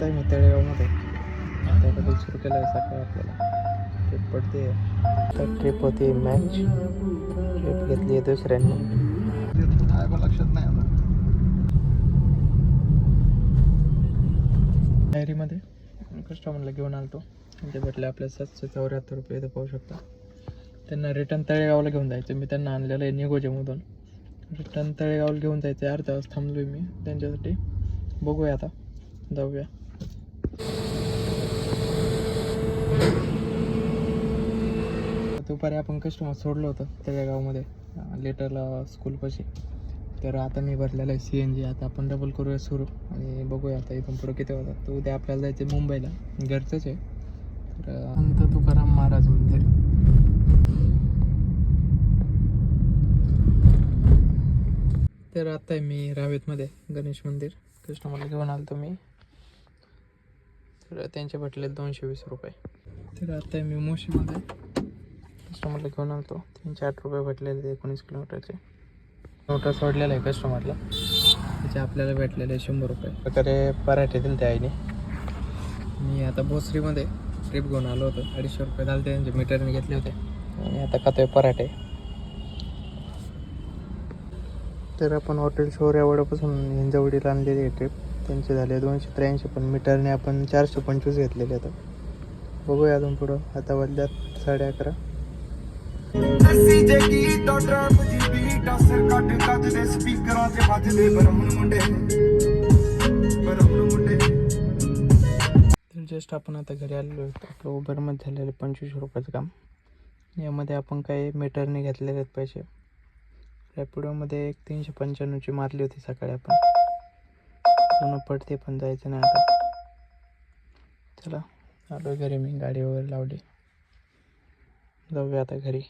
आहे मी तळेगावमध्ये. आता डबल सुरू केलं आहे सकाळी. आपल्याला ट्रिप पडते. तर ट्रिप होती मॅच. ट्रिप घेतली आहे दुसऱ्यांनी. लक्षात नाही आता डायरीमध्ये कस्टमरला घेऊन आलतो. ते भेटले आपल्याला 774 रुपये. इथं पाहू शकता. त्यांना रिटर्न तळेगावला घेऊन जायचं. मी त्यांना आणलेलं आहे निगोजेमधून. रिटर्न तळेगावला घेऊन जायचं आहे. अर्धा तास थांबलो आहे मी त्यांच्यासाठी. बघूया आता, जाऊया. दुपारी आपण कस्टमर सोडलं होतं तळेगावमध्ये लेटरला स्कूलपाशी. तर आता मी भरलेलं आहे CNG. आता आपण डबल करूया सुरू आणि बघूया आता इथून पुढं किती होतात. तर उद्या आपल्याला जायचं आहे मुंबईला, घरचंच आहे. तर संत तुकाराम महाराज मंदिर. तर आता आहे मी रावेतमध्ये गणेश मंदिर. कस्टमरला घेऊन आलो मी. तर त्यांचे भेटले 220 रुपये. तर आता आहे मी मोशीमध्ये. कस्टमरला घेऊन आलो 308 रुपये भेटलेले 19 किलोमीटरचे. नोटा सोडलेला आहे कस्टमरला. त्याचे आपल्याला भेटलेले 100 रुपये. प्रकारे पराठे दिले त्या आईने. मी आता भोसरीमध्ये ट्रिप घेऊन आलो होतो. 250 रुपये झाले त्यांचे मीटरने घेतले होते. आणि आता खातोय पराठे. तर आपण हॉटेल शौर्यावाड्यापासून हिंजवडीला आणलेली आहे ट्रिप. त्यांचे झाले 283, पण मीटरने आपण 425 घेतलेले आता. बघूया अजून पुढं. आता वाजल्यात 11:30. तर जस्ट आपण आता घरी आलेलो आहे. आपलं उबरमध्ये झालेलं 25 रुपयाचं काम. यामध्ये आपण काही मीटरने घेतलेले आहेत पैसे. रॅपिडोमध्ये 395ची मारली होती सकाळी आपण. पूर्ण पडते पण जायचं नाही आता. चला आलो घरी. मी गाडी वगैरे लावली. जाऊया आता घरी.